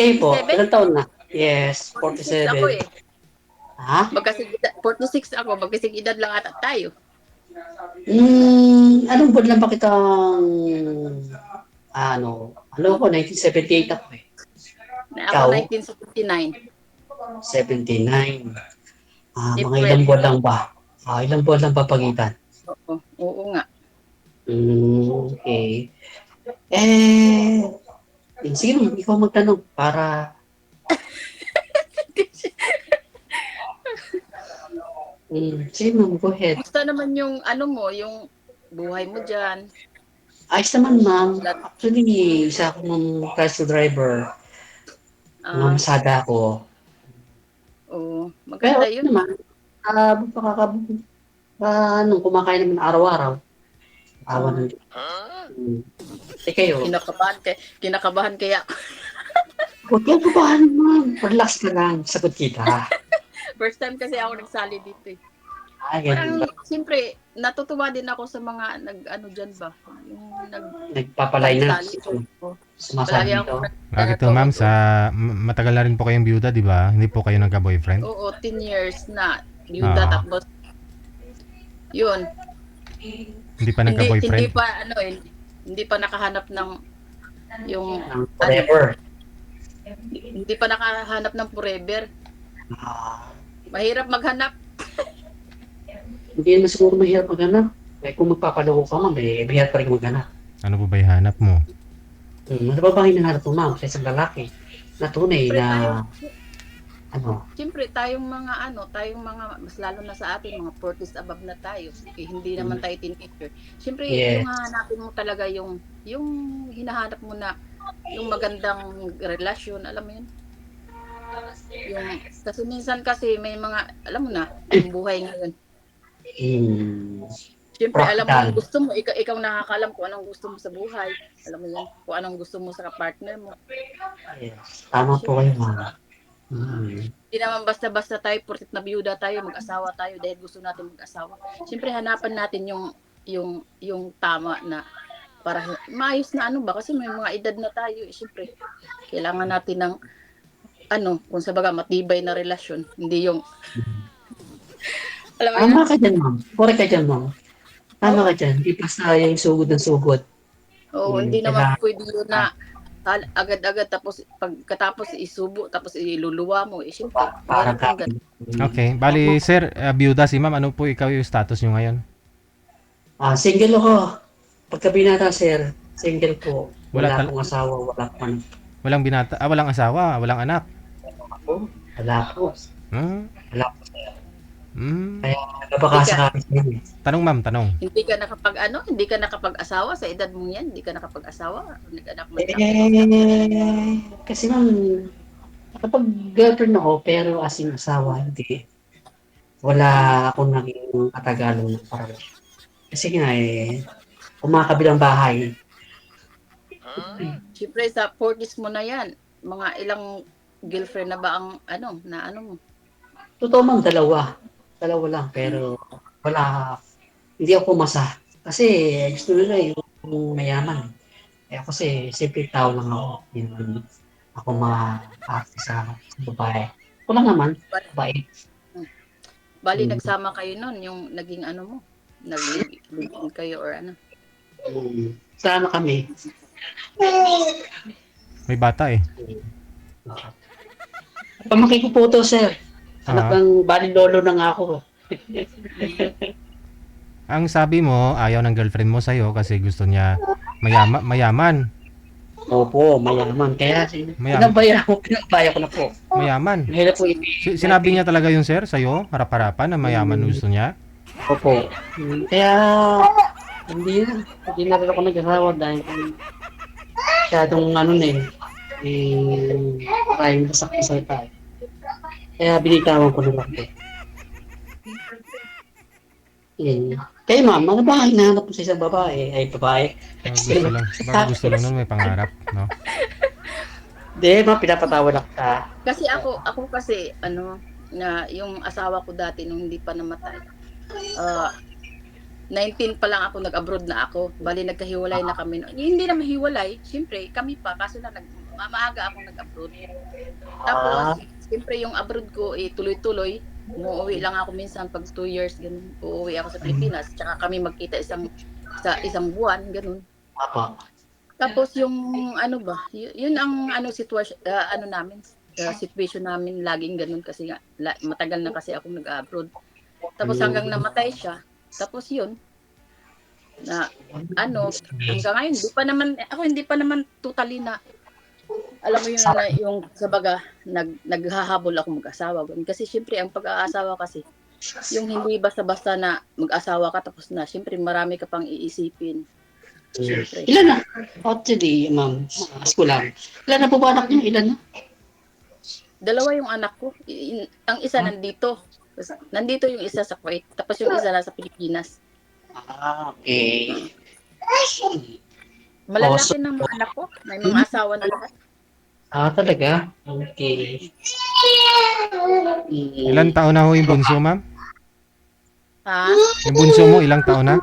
Kayo po, 47? ilang taon na? Yes, 46 ako 47. eh. Ha? 46 ako, magkasing edad lang ata tayo. Anong buwan lang ba kitang, ko, 1978 ako eh. Na ako Ikaw, 1979. 79. Mga April. ilang buwan lang ba? Ilang buwan lang ba pagitan? Oo, oo nga. Okay. Eh, sige naman, ikaw magtanong para, sige naman, go ahead. Kumusta naman yung ano mo, yung buhay mo dyan? Ayos naman, ma'am. Actually, isa akong taxi driver. Mga Ah, masada ako. oo, Pero maganda yun. naman, kumakain naman araw-araw. Awa Ah, ng Diyos. Kayo, kinakabahan kaya ako. huwag kang kabahan, ma'am. Relax ka lang. Sagot kita. First time kasi ako nagsali dito eh. Ganun ba? Parang, siyempre, natutuwa din ako sa mga nag-ano dyan ba? Yung Nagpapalay na. nagsali. Sumasali Palagi ako dito. Bakit to, ma'am? Matagal na rin po kayong byuda, di ba? Hindi po kayo nagka-boyfriend? Oo, 10 years na. Yuda, tapos, yun. Hindi pa Hindi nagka-boyfriend? pa, ano eh, hindi pa nakahanap ng, yung, Forever. hindi pa nakahanap ng forever. Ah, Mahirap maghanap. Hindi naman siguro mahirap maghanap. Kung magpapaloko ka, ma'am, mahirap pa rin maghanap. Ano po ba ihanap mo? Ano ba ba hinahanap mo, ma'am, sa isang lalaki? Na tunay Siyempre na, Siyempre, tayong mga, mas lalo na sa atin, mga 40s above na tayo. Eh, hindi naman tayo teenager. Siyempre, Yes. yung hahanapin mo talaga yung hinahanap mo na, yung magandang relasyon, alam mo yun? Kasi minsan kasi may mga, alam mo na, yung buhay ngayon. Siyempre, alam mo Practical. yung gusto mo, ikaw nakakalam kung anong gusto mo sa buhay. Alam mo yun, kung anong gusto mo sa partner mo. Yes. Tama po kayo, ma'am. Hindi naman basta-basta tayo, porket na biyuda tayo, mag-asawa tayo dahil gusto natin mag-asawa. Siyempre, hanapan natin yung tama na para maayos na ano ba, kasi may mga edad na tayo. Siyempre, kailangan natin ng kung sa baga, matibay na relasyon. Hindi yung alam mo yun? Tama ka dyan, ma'am. Correct ka dyan, ma'am. Tama ka dyan. Di basta yung sugod ng sugod. Oo, hindi naman pwede yun na agad-agad tapos pagkatapos isubo tapos iluluwa mo. Siyempre, Parang mahirap yung ganun. Okay. Bali, sir, byuda si ma'am. Ano po ikaw yung status nyo ngayon? Single ako. Pagkabinata, sir. Single po. Wala Wala akong asawa. Wala akong anak. Walang asawa, walang anak. Wala po. Wala po. Kaya nabaka sa akin. Tanong ma'am, tanong. Hindi ka nakapag-asawa sa edad mo yan, hindi ka nakapag-asawa, nag-anak mo Kasi ma'am, nakapag-girlfriend ako, pero as in asawa, hindi. Wala akong naging katagalan ng parang. Kasi nga kumakabilang bahay. Siyempre sa 40s mo na yan, mga ilang girlfriend na ba ang mo? Totoo ma'am, dalawa lang, pero hindi ako pumasa. Kasi gusto nila yung mayaman. Ako kasi simple tao lang ako. Hindi ako ma-arte sa babae. Ako lang naman, babae. Bali, nagsama kayo nun, yung naging mo, nag-live-in kayo or ano? Sama kami. May bata eh. Pamangkin ko po to, sir. Anak ng bali lolo na nga ako. Ang sabi mo, ayaw ng girlfriend mo sa'yo kasi gusto niya mayaman. Opo, mayaman. Kaya pinabaya ko na po. Mayaman. Mahirap po Sinabi niya talaga yun, sir, sa'yo? Harap-harapan na mayaman gusto niya? Opo. Kaya hindi na rin ako nag-asawa dahil masyadong maraming masakit sa tayo. Kaya binitawan ko na lang po. Kayo ma'am, ano ba hinahanap mo sa isang babae? Babae. Gusto lang nun may pangarap, no? Hindi, ma'am, pinapatawa lang ka. Kasi ako kasi, na yung asawa ko dati nung hindi pa namatay, 19 pa lang ako, nag-abroad na ako. Bali, nagkahiwalay na kami. Hindi na mahiwalay, siyempre, kami pa, kaso na maaga akong nag-abroad. Ah, Tapos, siyempre yung abroad ko, tuloy-tuloy. Umuwi lang ako minsan pag 2 years, ganun. Uuwi ako sa Pilipinas. Tsaka kami magkita sa isang buwan, ganun. apa. Tapos yung ano ba, yun ang ano sitwasyon, ano namin, situation namin laging ganun kasi nga, matagal na kasi akong nag-abroad. Tapos hanggang namatay siya. Tapos yun, na ano, hanggang ngayon, hindi pa naman totally na alam mo yun na yung sa baga naghahabol ako mag-asawa kasi syempre ang pag-aasawa kasi yung hindi basta-basta na mag-asawa ka tapos na syempre marami ka pang iisipin syempre. Ilan na? Actually, ma'am, ask ko lang. Ilan na po ba anak niyo? Ilan na? Dalawa yung anak ko. Ang isa nandito. Nandito yung isa sa Kuwait. Tapos yung isa nasa Pilipinas. Ah, okay. Malalaki ng mga anak ko. May mga asawa na lahat. Ah, talaga? Okay. Ilang taon na ho yung bunso, ma'am? Ha? Yung bunso mo, ilang taon na?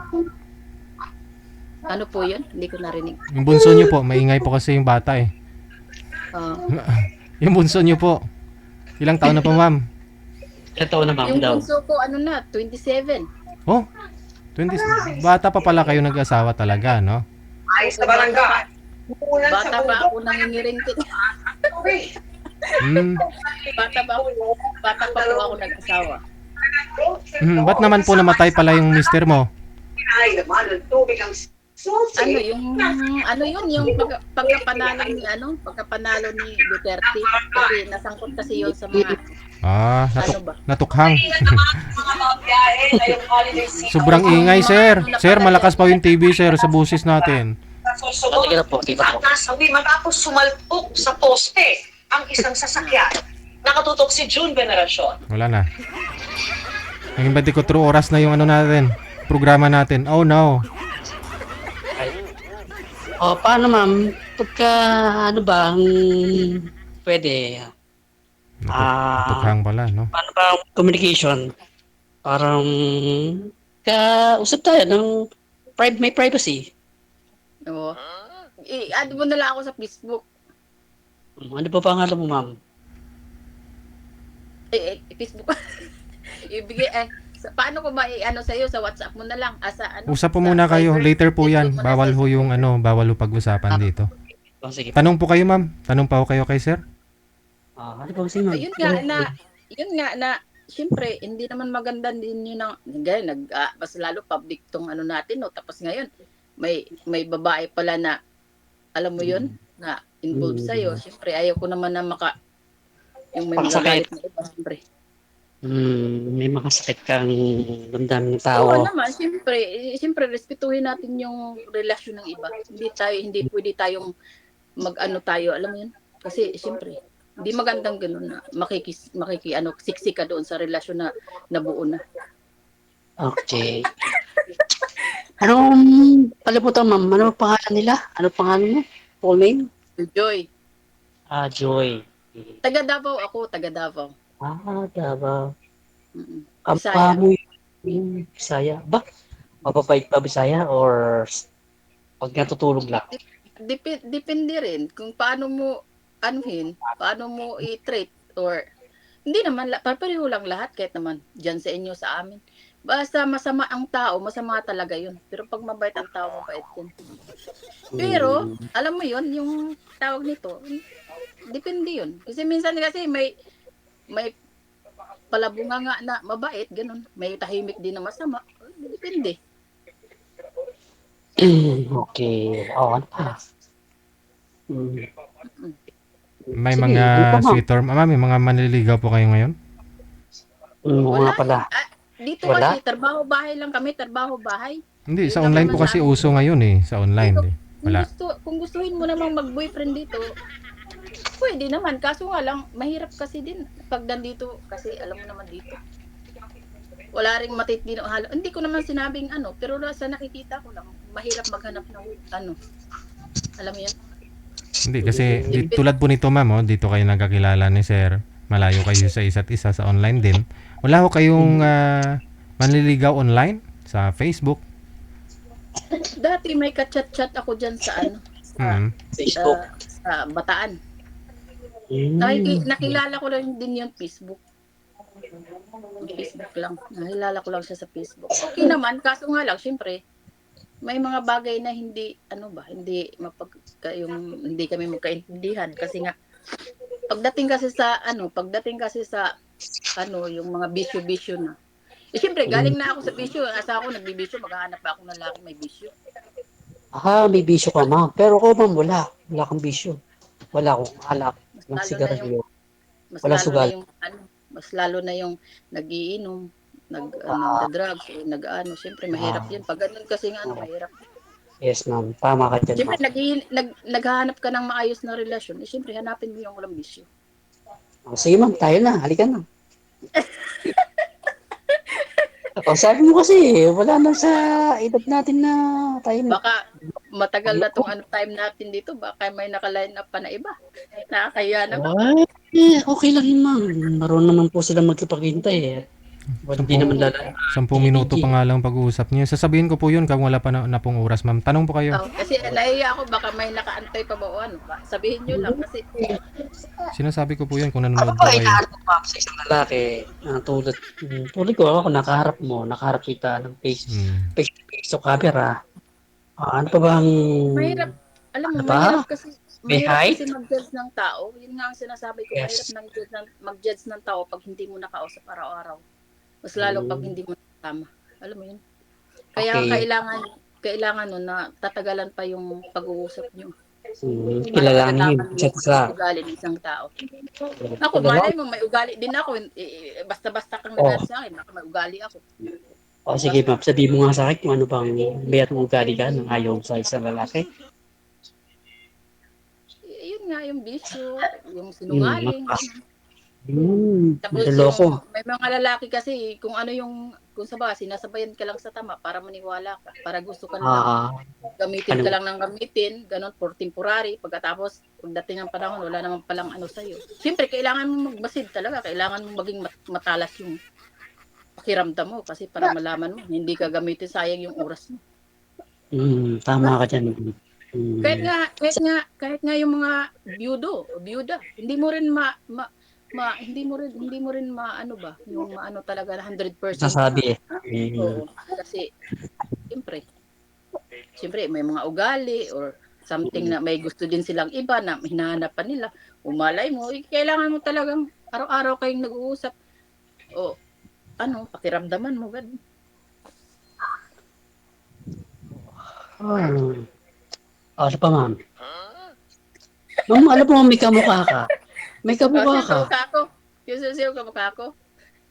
Ano po yun? Hindi ko narinig. Yung bunso niyo po, maingay po kasi yung bata eh. Yung bunso niyo po, ilang taon na po, ma'am? Ilan taon na, ma'am, Yung daw? bunso ko, 27. Oh, 20, bata pa pala kayo nag-asawa talaga, no? Ay, sa barangay. Bata pa ako nangingiring. Hmm. Bata pa po ako nag-asawa. Ba't naman po namatay pala yung mister mo? Ay, naman, ang tubig ang susi. Ano yun, yung pagkapanalo ni Duterte. Kasi nasangkot kasi yun sa mga, ano ba? Natukhang. Mga pagbiyahe, ngayong holiday season. Sobrang ingay, sir. Sir, malakas pa yung TV, sir, sa busis natin. Susunod Sige na po, sige na at po. nasawi matapos sumalpok sa poste ang isang sasakyan. Nakatutok si June Veneracion. Wala na. Naging 24 oras na yung ano natin, programa natin. Oh no. Oh, paano, ma'am? Pagka, ano ba, pwede, Natukhang pala, no? paano ba ang communication? Parang, usap tayo ng may privacy. Oo. I-add mo na lang ako sa Facebook. Ano ba pangalan mo, ma'am? Facebook. Ibigay, paano ko ba i-ano sa'yo? Sa WhatsApp mo na lang. Sa ano? Usap po sa muna kayo. Viber. Later po yan. Facebook mo na Bawal sa- ho yung bawal ho pag-usapan dito. Oh, sige. Tanong po kayo, ma'am. Tanong pa ho kayo kay sir. Ano ba kasi, ma'am? Yun nga na, siyempre, hindi naman maganda din yun ang, ganyan, mas lalo public tong ano natin, no? Tapos ngayon, may babae pala na, alam mo yun, na involved sa'yo. Siyempre, ayaw ko naman na yung may magagalit na iba, siyempre. May makasakit kang damdamin ng Oo tao. naman, siyempre, respetuhin natin yung relasyon ng iba. Hindi pwede tayong mag-ano tayo, alam mo yun? Kasi, siyempre, hindi magandang ganun na siksik ka doon sa relasyon na nabuo na. Okay. Anong palimutan, ma'am? Ano pangalan nila? Ano pangalan mo? Full name? Joy. Joy. Taga Davao ako, taga Davao. Davao. Mm-mm. Kampa mo yung Bisaya. Ba? Mababait ba Bisaya or pag natutulog lang? Depende rin kung paano mo paano mo i-treat or hindi naman, pareho lang lahat kahit naman dyan sa inyo, sa amin. Basta masama ang tao, masama talaga yun. Pero pag mabait ang tao, mabait yun. Pero, alam mo yun, yung tawag nito, depende yun. Kasi minsan kasi may palabunga nga na mabait, ganun. May tahimik din na masama. Depende. Okay. Ano pa? May Sige, mga ano pa, ma'am? sweet or may mga manliligaw po kayo ngayon? Oo nga pala. Dito Wala? kasi, trabaho-bahay lang kami, trabaho-bahay. Hindi, sa Yun lang online po naman kasi lang. uso ngayon eh. Sa online eh. Wala. Kung gustuhin mo namang mag-boyfriend dito, pwede naman. Kaso nga lang, mahirap kasi din pag nandito. Kasi alam mo naman dito. Wala ring matitino. Hindi ko naman sinabing ano, pero sa nakikita ko lang, mahirap maghanap ng ano. Alam mo yan? Hindi kasi tulad po nito ma'am, dito kayo nagkakilala ni sir. Malayo kayo sa isa't isa sa online din. Wala ho kayong manliligaw online sa Facebook? Dati may ka-chat-chat ako dyan sa ano, Mm. Facebook. sa Bataan. Hmm. Nakilala ko lang din yung Facebook. Yung Facebook lang. Nakilala ko lang siya sa Facebook. Okay naman, kaso nga lang, syempre, may mga bagay na hindi, hindi kami magkaintindihan. Kasi nga, pagdating kasi sa, yung mga bisyo-bisyo na. Syempre, galing na ako sa bisyo. Asa ako nagbibisyo, maghahanap pa ako ng lalaki may bisyo. May bisyo ka, ma'am. Pero ako, ma'am, wala. Wala kang bisyo. Wala akong alak. Mas Walang lalo na yung sigarilyo. mas Walang lalo na sugal. yung mas lalo na yung nagiinom, Ah, nagda-drugs, syempre mahirap ah, 'yan. Pag ganun kasi nga mahirap. yes, ma'am. Tama ka dyan, Syempre ma'am. naghahanap ka ng maayos na relasyon, syempre hanapin mo yung walang bisyo. Sige, ma'am. Tayo na. Halika na. Sabi mo kasi, wala na sa edad natin na tayo na. Baka matagal na tong time natin dito, baka may naka-line up pa na iba. Nakakaya naman. Okay lang yun, ma'am. Naroon naman po sila magkipagkita eh. Hindi naman 10 minuto pa nga lang pag-uusap niyo. Sasabihin ko po yun kung wala pa na pong oras, ma'am. Tanong po kayo. Kasi nahiya ako, baka may nakaantay pa ba o ano. Sabihin nyo lang kasi Sinasabi ko po yun kung Ako nanonood po po ay kayo. nakaharap ko sa isang lalaki. Tulad ko ako, nakaharap mo, nakaharap kita ng Mm. face to face to camera. Ano pa ba ang... mahirap. Alam mo, Ano ba? May mahirap height? kasi mag-judge ng tao. Yun nga ang sinasabi ko, mahirap Yes. mag-judge ng tao pag hindi mo nakausap araw-araw. Mas lalo pag hindi mo nakasama. Alam mo yun? Kaya Okay. kailangan nun na tatagalan pa yung pag-uusap nyo. Para Kilalanin malalaman yun. mo Isa't yung isa. ugali ng isang tao. Ako, Kilala- malay mo, may ugali din ako. Basta-basta kang Oh. nagano sa akin, baka may ugali ako. Sige, ma'am. Sabihin mo nga sa akin kung ano bang may at ugali ka nang ayaw sa isang lalaki. Yun nga, yung bisyo, yung sinungaling. Tapos Loko. may mga lalaki kasi kung sinasabayan ka lang sa tama para maniwala ka, para gusto ka lang gamitin ano? ka lang ng gamitin, ganun for temporary, pagkatapos pagdating ng panahon wala naman palang sa iyo. Siyempre kailangan mo magmasid talaga, kailangan mo maging matalas yung pakiramdam mo kasi para malaman mo hindi ka gamitin, sayang yung oras mo. Tama ka dyan. Kahit nga yung mga byuda, hindi mo rin yung maano talaga na 100%. Sasabi eh. Oo, kasi siyempre may mga ugali or something na may gusto din silang iba na hinahanap pa nila. Umalay mo, kailangan mo talagang araw-araw kayong nag-uusap. O pakiramdaman mo ganun. Ano pa, ma'am? Ma'am, alam mo, may kamukha ka. May kamukha ka. Sino kamukha ko?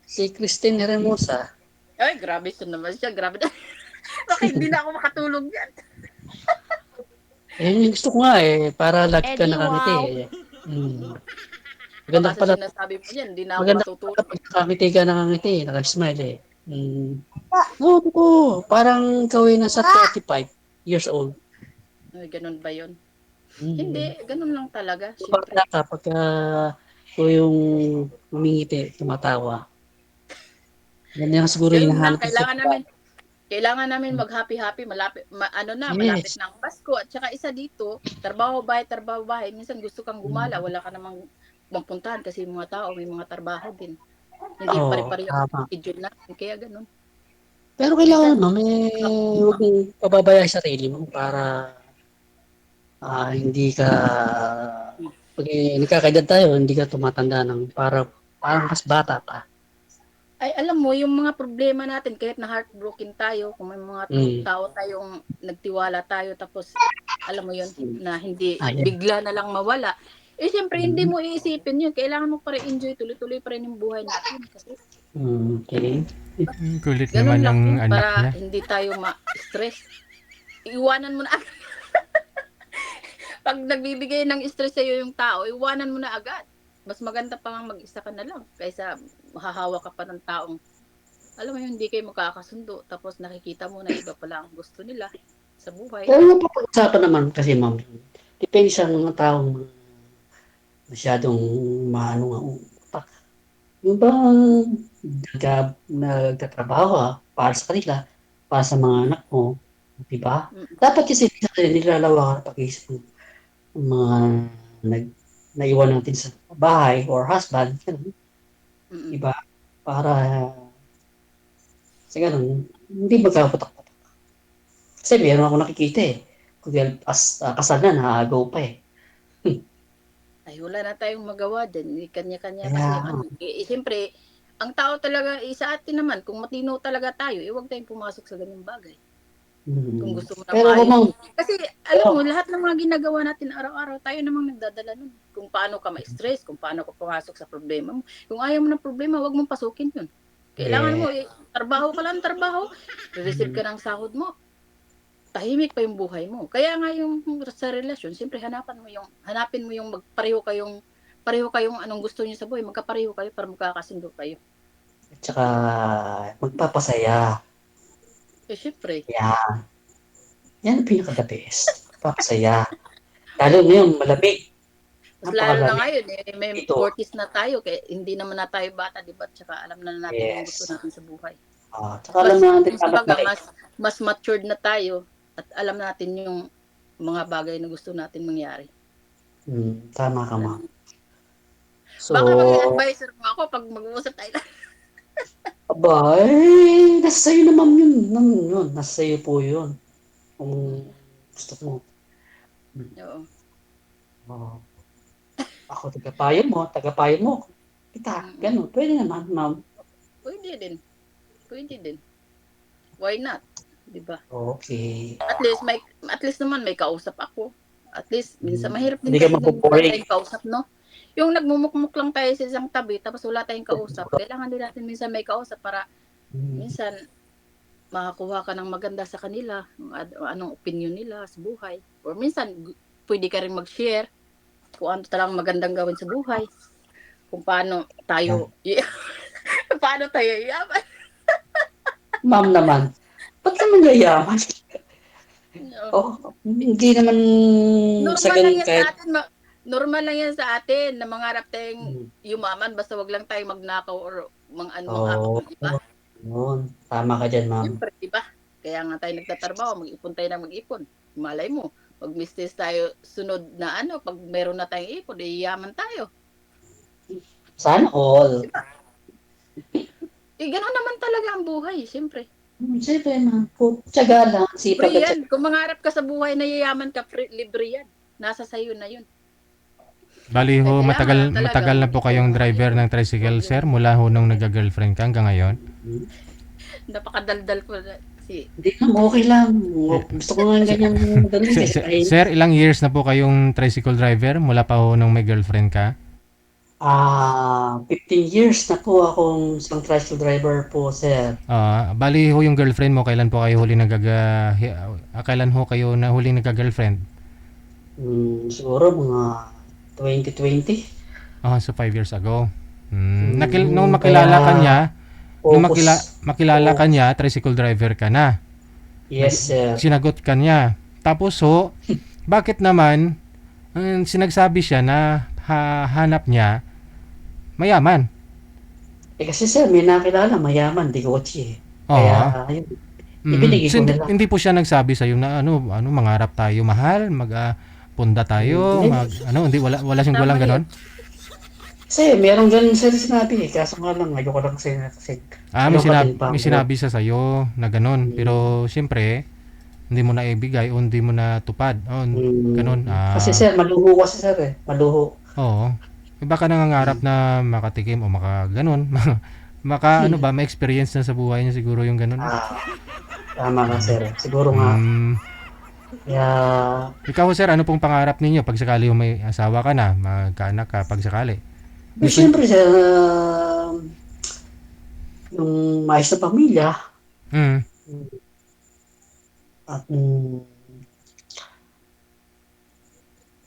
Si Christine Hermosa. Ay, grabe siya naman siya. Grabe na. Bakit hindi na ako makatulog yan? Yung gusto ko nga eh, para lagi ka Eddie, nakangiti wow. eh. Maganda Baka pala. sa sinasabi mo yan, hindi na ako Maganda matutulog. pala pag nakangiti ka, nakasmile eh. Oo, parang gawin na sa 35 years old. Ay, ganun ba yun? Hindi, ganun lang talaga. Siyempre. Siyempre. Pagka ko yung humingiti, tumatawa. Yan yung siguro Ganun lang, hinahanap ko. kailangan namin mag-happy-happy, malapit Yes. na ang Pasko. At saka isa dito, trabaho bahay. Minsan gusto kang gumala, wala ka namang magpuntahan kasi yung mga tao may mga trabaho din. Hindi pare-pareho Tama. ang schedule natin, kaya ganun. Pero kailangan huwag mong pababayaan sa sarili mo para hindi ka, pag nagkakaedad tayo, hindi ka tumatanda ng parang mas bata pa. Ay, alam mo, yung mga problema natin, kahit na heartbroken tayo, kung may mga tao tayong nagtiwala tayo, tapos, alam mo yun, na hindi Yan. bigla na lang mawala. Siyempre, hindi mo iisipin yun. Kailangan mo pa rin enjoy, tuloy-tuloy pa rin yung buhay natin. Kasi, Okay. Kulit ganun naman lang ng yun, anak para niya. hindi tayo ma-stress. Iwanan mo na agad. Pag nagbibigay ng stress sa'yo yung tao, iwanan mo na agad. Mas maganda pa nga mag-isa ka na lang kaysa mahahawa ka pa ng taong alam mo yun, hindi kayo magkakasundo tapos nakikita mo na iba pala ang gusto nila sa buhay. Pero napapag-usapan naman kasi, ma'am, depende sa mga taong masyadong ang utak. Yung bang nagtatrabaho para sa kanila, para sa mga anak mo, di ba? Dapat kasi nilalawa ka ng pag-iisip mo. mga nag naiwan natin sa bahay or husband, ganun, Mm. iba, para sa ganun, hindi magkapatak-patak. Kasi meron akong nakikita eh. Kung kasal na, naaagaw pa eh. Ay, wala na tayong magawa din. Kanya-kanya Kaya, kasi ano. Siyempre, ang tao talaga, sa atin naman, kung matino talaga tayo, huwag tayong pumasok sa ganyung bagay. Kung gusto mo na pero kung maayos. Kasi, alam mo, pero, lahat ng mga ginagawa natin araw-araw, tayo namang nagdadala nun. Kung paano ka ma-stress, kung paano ka pumasok sa problema mo. Kung ayaw mo ng problema, huwag mong pasukin yun. Kailangan mo, trabaho ka lang, trabaho. Receive ka ng sahod mo. Tahimik pa yung buhay mo. Kaya nga yung sa relasyon, siyempre hanapin mo yung pareho kayong anong gusto niyo sa buhay, magkapareho kayo para magkakasundo kayo. at saka, magpapasaya. Eh, siyempre, Yan. Yan ang pinaka-the best. Magpapasaya. Lalo ngayon, malamig. mas lalo na Napakalamig ngayon, may dito. 40s na tayo, kaya hindi naman na tayo bata, di ba? Tsaka alam na natin yung gusto Yes. natin sa buhay. Tsaka alam natin dapat Kumbaga, mali. mas matured na tayo at alam natin yung mga bagay na gusto natin mangyari. Tama ka, ma'am. So, Baka maging advisor mo ako pag mag-uusap tayo. aba, nasa sa'yo naman yun. Nasa sa'yo po yun. Kung gusto mo. Oo. Oh, ako, tagapayo mo. Kita, ganun. Pwede naman, ma'am. Pwede din. Why not? 'Di ba? Okay. At least naman may kausap ako. At least minsan mahirap din Hindi ka kasi nung wala mapupuring. tayong kausap, no? Yung nagmumukmuk lang tayo sa isang tabi tapos wala tayong kausap. Kailangan din natin minsan may kausap para minsan makakuha ka ng maganda sa kanila, anong opinion nila sa buhay. Or minsan pwede ka rin mag-share kung ano talagang magandang gawin sa buhay. Kung paano tayo paano tayo yaman. Ma'am naman. Ba't naman yayaman? Hindi naman sa Normal lang ganun yan sa kahit atin. Normal lang yan sa atin na mangarap tayong yumaman basta wag lang tayong magnakaw or Oo. mangapag ng iba. Yun. Tama ka dyan, ma'am. Siyempre, di ba? Kaya nga tayo nagtatrabaho, mag-ipon tayo na mag-ipon. Malay mo, mag-business tayo sunod na pag meron na tayong ipon, yaman tayo. Sana all. Gano'n naman talaga ang buhay, siyempre. Siyempre, ma'am. Tiyaga lang. Sipag Free at yan. Kung mangarap ka sa buhay na yayaman ka, libre yan. Nasa sayo na yun. Bali ho, Kailangan talaga matagal na po kayong driver ng tricycle, sir, mula ho nung nag-girlfriend ka hanggang ngayon? Napakadaldal ko na. Hindi, ma'am. Okay lang. Gusto ko nga ganyan ganun. Sir, ilang years na po kayong tricycle driver mula pa ho nung may girlfriend ka? 15 years na po akong isang tricycle driver po, sir. Bali ho yung girlfriend mo, kailan po kayo huli kailan ho kayo na huling nagka-girlfriend? Siguro mga 2020. So 5 years ago. Nung makilala ka niya, makilala ka niya, tricycle driver ka na. Yes, sir. Sinagot ka niya. Tapos ho, bakit naman sinagsabi siya na hanap niya mayaman? Kasi sir, may nakilala mayaman, di kotse. Kaya, ayun. Ibinigay ko nila. Hindi po siya nagsabi sa iyo na mangarap tayo mahal, punda tayo, wala siyang walang ganon. Kasi meron ganun sir sinabi kaso nga lang ayoko lang kasi may sinabi sa iyo na ganon, pero siyempre hindi mo na ibigay o hindi mo na tupad. Ganon. Kasi sir, maluho kasi sir maluho. Oo. Baka nangangarap na makatikim o ganon. Ma-experience na sa buhay niya siguro yung ganon. Tama ka sir. Siguro nga. Ikaw sir, ano pong pangarap ninyo pag sakali may asawa ka na, magkaanak ka pag sakali? Siyempre sir, yung maayos na pamilya. At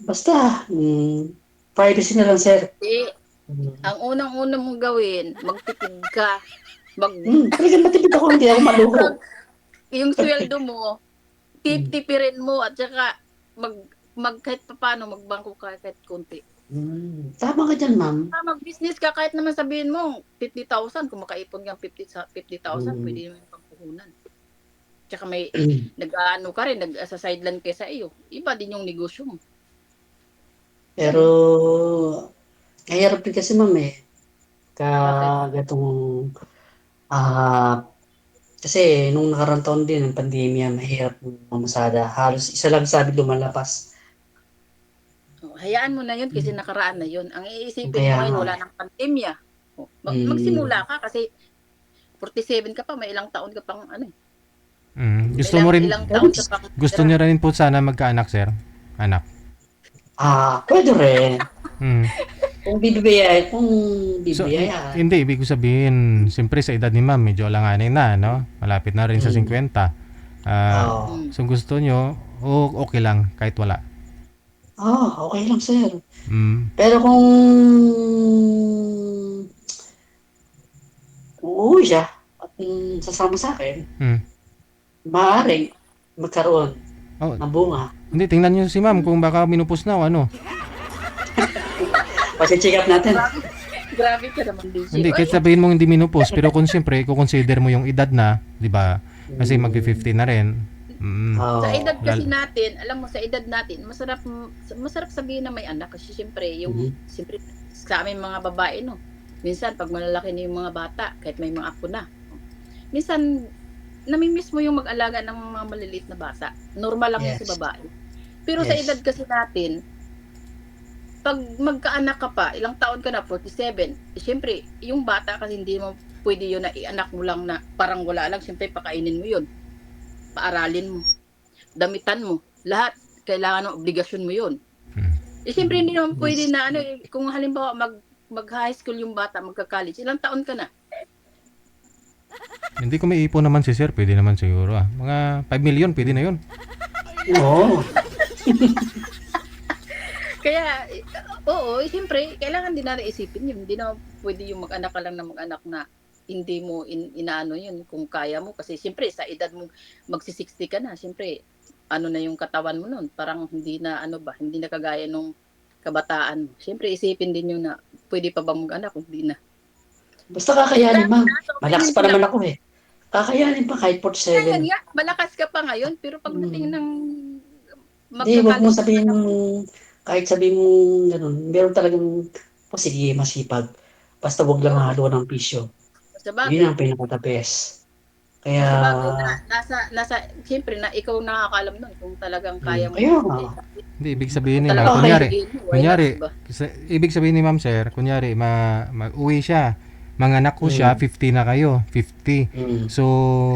basta privacy na lang sir. Ang unang-unang mong gawin, magtipid ka. Talagang matipid ako, hindi ako maluho. Yung sweldo mo, tipirin mo at saka kahit paano magbangko ka kahit konti. Tama ka dyan, ma'am. Mag-business ka kahit naman sabihin mo 50,000, kung makaipon kang 50,000, pwede naman pangpuhunan. Tsaka may nag-ano ka rin, nag-sa sideline kaysa iyo. Iba din yung negosyo mo. Pero, mahirap din kasi ma'am eh. Bakit? Gatong, ah, kasi nung nakarang taon din, ng pandemya, mahirap yung mamasada. Halos isa lang sabi lumalabas. Oh, hayaan mo na yun kasi nakaraan na yun. Ang iisipin mo Kaya ngayon, nga. wala nang pandemya. Oh, Mm, magsimula ka kasi 47 ka pa, may ilang taon ka pang ano eh. May Gusto mo rin, ilang pero, taon ka pang gusto tira. niyo rin po sana magkaanak, sir? Anak. pwede rin. Mm. Kung So, bibiyaya. hindi, ibig ko sabihin, siyempre sa edad ni ma'am, medyo alanganin na, no? Malapit na rin sa Mm, 50. Ah, oh, Mm. so gusto nyo, okay lang, kahit wala. okay lang sir. Mm. Pero kung uuwi siya at sasama sa akin, Mm. maaaring magkaroon Oh, ng bunga. hindi, tingnan nyo si ma'am kung baka minupos na o ano. Pasi-check up natin. Grabe ka naman, DJ. Hindi, kahit Oy, sabihin mong hindi minupos, pero kung siyempre, consider mo yung edad na, di ba? Kasi magpi-50 na rin. Mm. sa Oh, edad kasi Lal- natin, alam mo, sa edad natin, masarap sabihin na may anak kasi siyempre, sa aming mga babae, no? Minsan, pag malalaki na yung mga bata, kahit may mga apo na, minsan, namimiss mo yung mag-alaga ng mga maliliit na bata. Normal lang yun sa yes. babae. Pero sa edad Yes. kasi natin, pag magkaanak ka pa, ilang taon ka na, 47, siyempre, yung bata kasi hindi mo pwede yun na ianak mo lang na parang wala lang, siyempre pakainin mo yun, paaralin mo, damitan mo, lahat, kailangan ng obligasyon mo yun. Mm. Siyempre, hindi naman pwede Yes. na, kung halimbawa mag-high school yung bata, magka-college, ilang taon ka na? Hindi ko may ipon naman si sir, pwede naman siguro ah. Mga 5 million, pwede na yun. Oo. Kaya, oo, siyempre, kailangan din natin isipin yun. Hindi na pwede yung mag-anak ka lang na mag-anak na hindi mo inaano yun kung kaya mo. Kasi siyempre, sa edad mo, magsi-60 ka na, siyempre, ano na yung katawan mo nun. Parang hindi na, hindi na kagaya nung kabataan mo. Siyempre, isipin din yun na pwede pa bang mag-anak kung hindi na. Basta kakayanin, ma'am. So, Malakas opinion pa ko lang. naman ako eh. Kakayanin pa kahit Kaya 47. nga, malakas ka pa ngayon, pero pagdating Hmm. ng Hindi, wag mo magka-college ka sabihin na, kahit sabihin mo ganun, meron talagang, sige, masipag. Basta wag lang oo, halo ng pisyo. sa Yun bagay. ang pinaka-the best. Kaya, Sa bagay nasa siyempre na ikaw nakakaalam nun kung talagang kaya mo kaya o nga. hindi. Hindi, ibig sabihin Kung nila, talagang Okay. pipiliin mo, why not, diba? ibig sabihin ni ma'am sir, kunyari, mag-uwi siya, manganak ko siya, 50 na kayo, 50. Mm. So,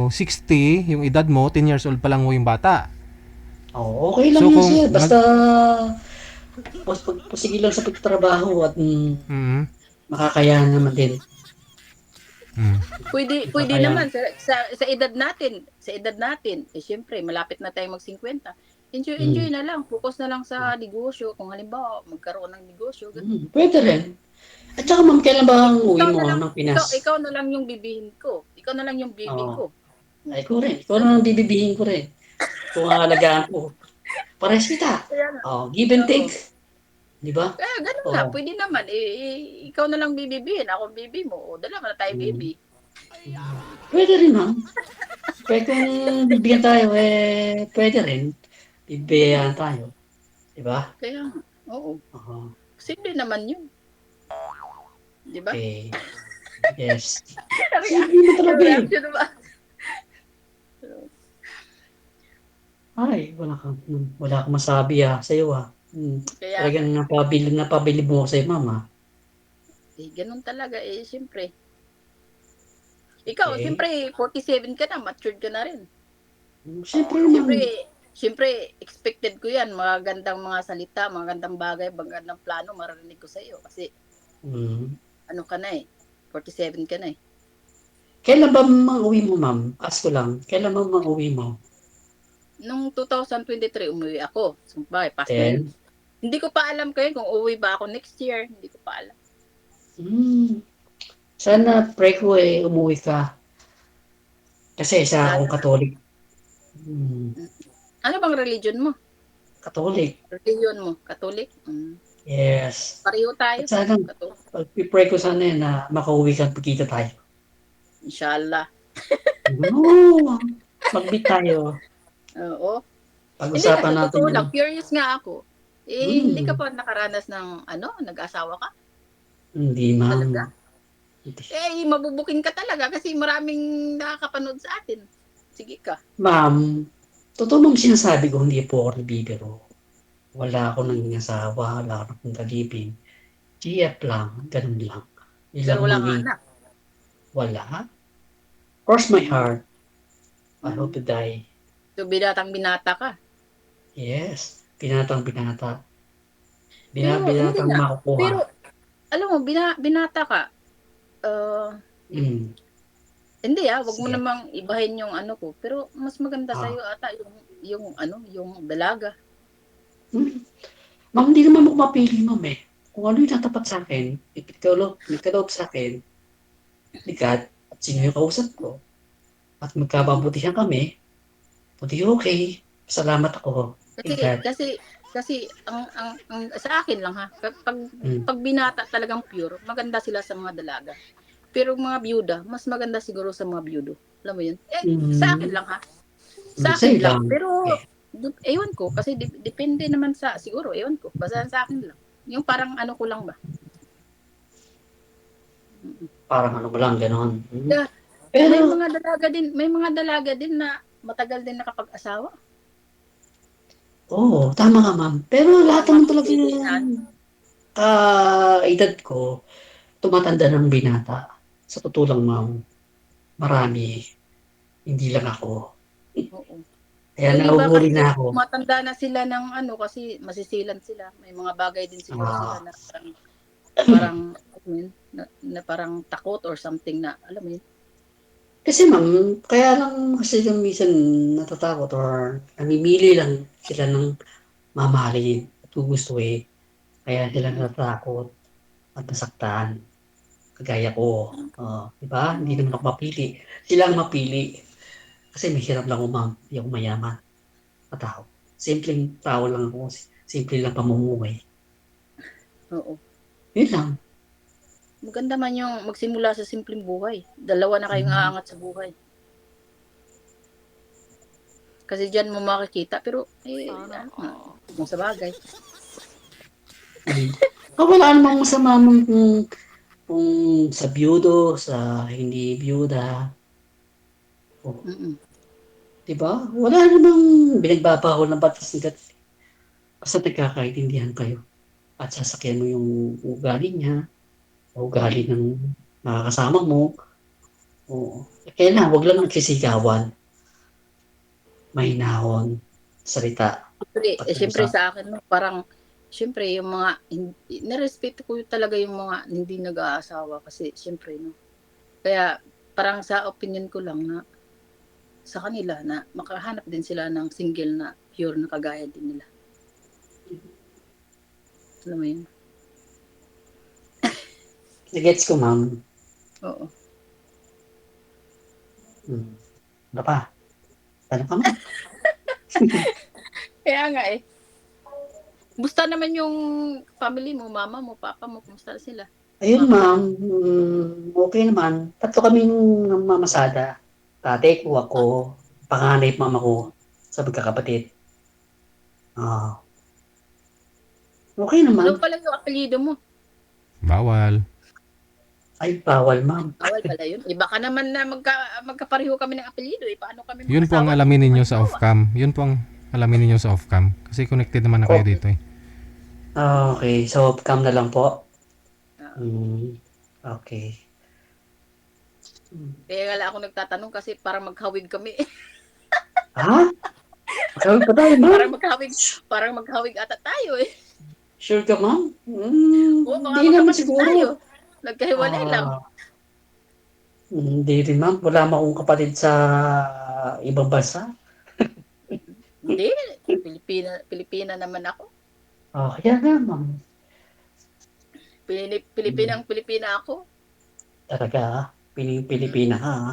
60, yung edad mo, 10 years old pa lang mo yung bata. Okay lang So, yun, kung sir. Basta, sige lang sa pagtrabaho at Mm, makakayanan naman din. mm, Pwede naman sa edad natin, siyempre malapit na tayong mag-50. Enjoy na lang, focus na lang sa negosyo. Kung halimbawa magkaroon ng negosyo, ganun. Pwede rin. At saka ma'am, kailan ba ang uwi Ikaw mo na lang, ng Pinas? ikaw na lang yung bibihin ko. Ikaw na lang yung bibi Oo. ko. Ay, ko rin. Ikaw na lang bibibihin ko rin. Kung aalagaan ko. Pares kita. Kaya nga. Give and Oo. take. Di ba? Kaya ganun Oo. nga, pwede naman. Ikaw na lang bibibihin, ako bibi mo. O, dalawa na tayo bibi. Pwede rin, ma'am. Kaya kung bibigyan tayo, pwede rin. Bibigyan tayo. Di ba? Kaya nga, oo. Oo. Simple naman yun. Di ba? Okay. Yes. Simple mo talaga eh. Reaction ba? Ay, wala kang masabi sa'yo Kaya, Talagang napabili mo ako sa'yo, mama. ganun talaga siyempre. Ikaw, Okay. siyempre, 47 ka na, matured ka na rin. Siyempre naman. Siyempre, expected ko yan, magandang mga salita, magandang bagay, magandang plano, maririnig ko sa iyo. Kasi, ano ka na 47 ka na Kailan ba mang-uwi mo, ma'am? Ask ko lang. Kailan ba mang-uwi mo? Nung 2023, umuwi ako. So, bakit? Past na yun. Then, Hindi ko pa alam kayo kung uuwi ba ako next year. Hindi ko pa alam. Sana pray ko umuwi ka. Kasi isa akong Katolik. Ano bang religion mo? Katolik. Religion mo? Katolik? Yes. Pareho tayo. At sana, Katolik. pag-pray ko sana na makauwi ka at pagkita tayo. Inshallah. No, mag-meet tayo. Oo. Hindi Pag-usapan na, natin totoo yun. lang. Curious nga ako. Hindi ka Hmm, pa nakaranas ng ano, nag-asawa ka? hindi ma'am. Talaga? Mabubuking ka talaga kasi maraming nakakapanood sa atin. Sige ka. Ma'am, totoo bang sinasabi ko hindi po ako nagbibiro. Wala akong naging asawa, wala akong kalibin. GF lang, ganun lang. Pero Ilang wala kang maging anak. wala. Cross my Mm. heart. I hope Mm. to die. So, binatang binata ka. Yes, binatang binata. Pero, hindi Binatang nga. makukuha. Pero, alam mo, binata ka. Uh, Mm. hindi wag mo Sige. namang ibahin yung ano ko. Pero, mas maganda Ah. sa'yo ata yung dalaga. Hmm. Ma'am, hindi naman ako mapili, ma'am eh. Kung ano yung tatapat sa akin, nagkaloob sa akin, ni God, at sino yung kausap ko, at Mm. magkababutihan kami, o di okay. Salamat ako Kasi, kay God. kasi, kasi, ang sa akin lang ha, Mm. pag binata talagang pure, maganda sila sa mga dalaga. Pero mga byuda, mas maganda siguro sa mga byudo. Alam mo yun? Sa akin Mm. lang ha. Sa Sa'yo akin lang. lang. Pero, Okay. ewan ko. Kasi depende naman siguro, ewan ko. Basta sa akin lang. Yung parang ano ko lang ba. Mm. Parang ano mo lang, gano'n. Mm. Kaya, Pero, may mga dalaga din na matagal din nakapag-asawa. oo, tama ka, ma'am. Pero lahat Walang naman talaga mapipili na. yung edad ko, tumatanda ng binata. Sa totoo lang, ma'am, marami. Hindi lang ako. Oo. Kaya Yung iba nahuhuli kasi na ako. matanda na sila ng ano kasi masisilan sila. May mga bagay din siguro sila Ah, na parang alam mo yun, na parang takot or something na alam mo yun. kasi ma'am, kaya lang kasi yung minsan natatakot or namimili lang sila ng mamahalin at gugustuhin. Kaya sila Mm. natatakot at nasaktan. Kagaya ko. Di ba? Hindi Mm. naman ako mapili. Sila ang mapili. Kasi mahirap lang ako, ma'am. Hindi ako mayaman. Tao. Simpleng tao lang ako. Simple lang pamumuhay. Oo. Yun lang. Maganda man yung magsimula sa simpleng buhay. Dalawa na kayong Mm. aangat sa buhay. Kasi diyan mo makikita pero ano nga, kung sa bagay. Mm. Wala namang masama mong kung sa biyudo, sa hindi biyuda. O, Mm. di ba? Wala namang binagbabawal ng batas ng gat. Basta nagkakaintindihan kayo. At sasakyan mo yung ugali niya, o ugali ng nakakasama mo. Oo. Kaya lang, wag lang nagsisigawan. Mm. Mahinahon. Salita. Siyempre Pag-uusap. sa akin no, parang siyempre yung mga nirespeto ko talaga yung mga hindi nag-aasawa kasi siyempre no. Kaya parang sa opinion ko lang na sa kanila na makahanap din sila ng single na pure na kagaya din nila. Alam mo yun? Gets ko, ma'am. Oo. Hmm. Ano pa? Ano ka, ma'am? Kaya nga eh. Kumusta naman yung family mo, mama mo, papa mo, kumusta sila? Ayun, Mga ma'am. kapatid. Okay naman. Tatlo kaming mamasada. Tatay ko, ako, panganay at mama ko sa magkakapatid. Ah, okay Ano naman. pala yung apelyido mo? Bawal. Ay, bawal, ma'am. Bawal pala yun. Iba ka naman na magkapareho kami ng apelyido eh. Paano kami Yun po ang mag-asawa? alamin ninyo May sa jowa. off-cam. Yun po ang alamin ninyo sa off-cam. Kasi connected naman na kayo Okay. dito eh. Okay, so cam na lang po. Ah, Okay. kaya nga lang ako nagtatanong kasi parang maghawig kami. Ha? Magkawin pa tayo, ma'am? parang maghawig, parang maghawig ata tayo eh. Sure ka, ma'am? Oo, Hindi mga naman magkapatid siguro. tayo. Nagkahiwalay lang. Ah, hindi rin, ma'am. Wala mo akong kapatid sa ibang bansa. Hindi. Pilipina naman ako. Kaya nga, ma'am. Hmm, Pilipina ako. talaga, Mm. Pilipina ka, ha?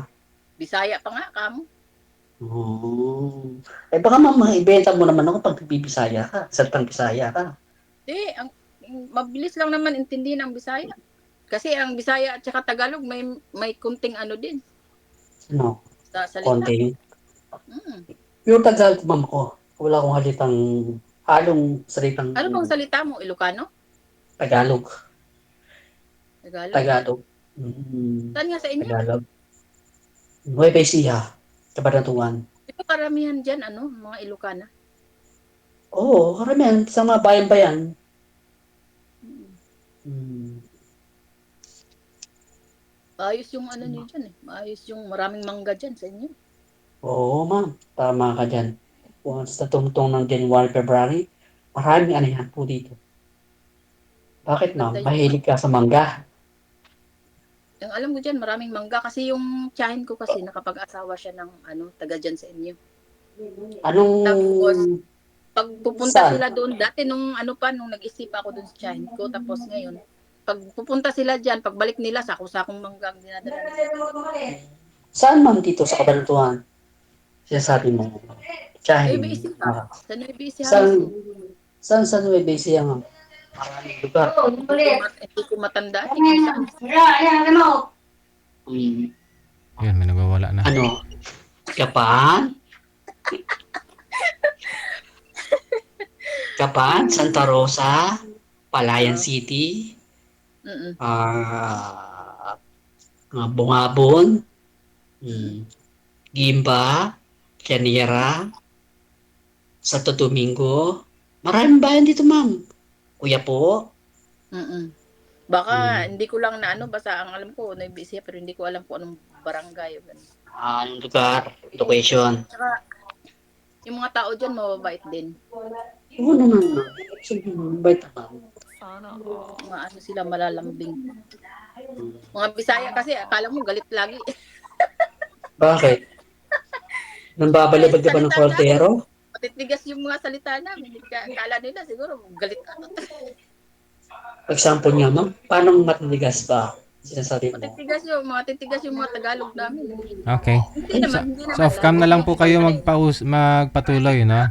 Bisaya pa nga kamo. Oh. Baka ma'am, maibenta mo naman ako pag bibisaya ka. Salitang Bisaya ka. Hindi, mabilis lang naman intindihin ang Bisaya. Kasi ang Bisaya at saka Tagalog may kunting ano din Ano? sa salita. Konting. Mm. Pure Tagalog, ma'am ko. Wala akong halitang halong salitang Ano bang salita mo? Ilocano? Tagalog. Tagalog? Tagalog. Saan nga sa inyo? Tagalog. Nueva Ecija, Cabanatuan. Ito karamihan dyan, ano, mga Ilocana. Oo, karamihan sa mga bayan-bayan. Mm. Hmm. Maayos yung ano niyo dyan eh. Maayos yung maraming mangga dyan sa inyo. Oo, ma'am. Tama ka dyan. Once na tumutong ng January, February, maraming anihan po dito. Bakit, ma'am? Ganda yung- Mahilig ka sa mangga? Yung alam ko dyan, maraming mangga. Kasi yung tiyahin ko kasi nakapag-asawa siya ng ano, taga dyan sa inyo. Anong... Tapos, pag pupunta Saan? sila doon, dati nung ano pa, nung nag-isip ako doon sa tiyahin ko, tapos ngayon, pag pupunta sila dyan, pagbalik nila, sako-sakong mangga ang dinadala nila. Saan, ma'am, dito sa Cabanatuan? Sinasabi mo. Tsahin. Nueva Ecija. Sa Nueva Ecija Saan? mismo. Saan sa Nueva Ecija, ma'am? Maraming lugar. Hindi ko matandaan eh kung saan. Hmm. Yun, may nagwawala na. Ano? Kapan? Kapan? Santa Rosa? Palayan City? Mm-mm. Bungabon? Gimba? Llanera? Santo Domingo? Maraming bayan dito, ma'am. Kuya po? Mm-mm. Baka hindi ko lang na ano, basta ang alam ko, Nueva Ecija, pero hindi ko alam kung anong barangay. O ganun. Anong lugar? Location? Tsaka, yung mga tao dyan, mababait din. Oo naman, ma'am. Sige, mabait naman. Mga ano sila, malalambing. Mga Bisaya kasi, akala mo galit lagi. Bakit? Nang babalibad ka ba ng kortero? Matitigas yung mga salita namin. Akala nila siguro galit ako. Example nga, ma'am. Paano matitigas ba? Sinasabi mo. Matitigas yung mga Tagalog namin. Okay. Hindi naman. So off-cam na lang po kayo magpatuloy, no?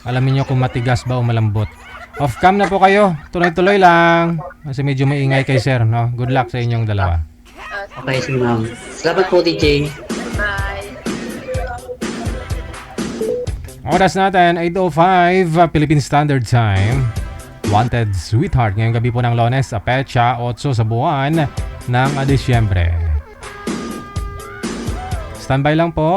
Alamin nyo kung matigas ba o malambot. Off-cam na po kayo. Tuloy-tuloy lang. Kasi medyo maingay kay sir, no? Good luck sa inyong dalawa. Okay, sige, ma'am. Salamat po, DJ. Bye. Oras natin, 8:05 Philippine Standard Time. Wanted Sweetheart. Ngayong gabi po ng Lunes, sa petsa 8 sa buwan ng Disyembre. Standby lang po.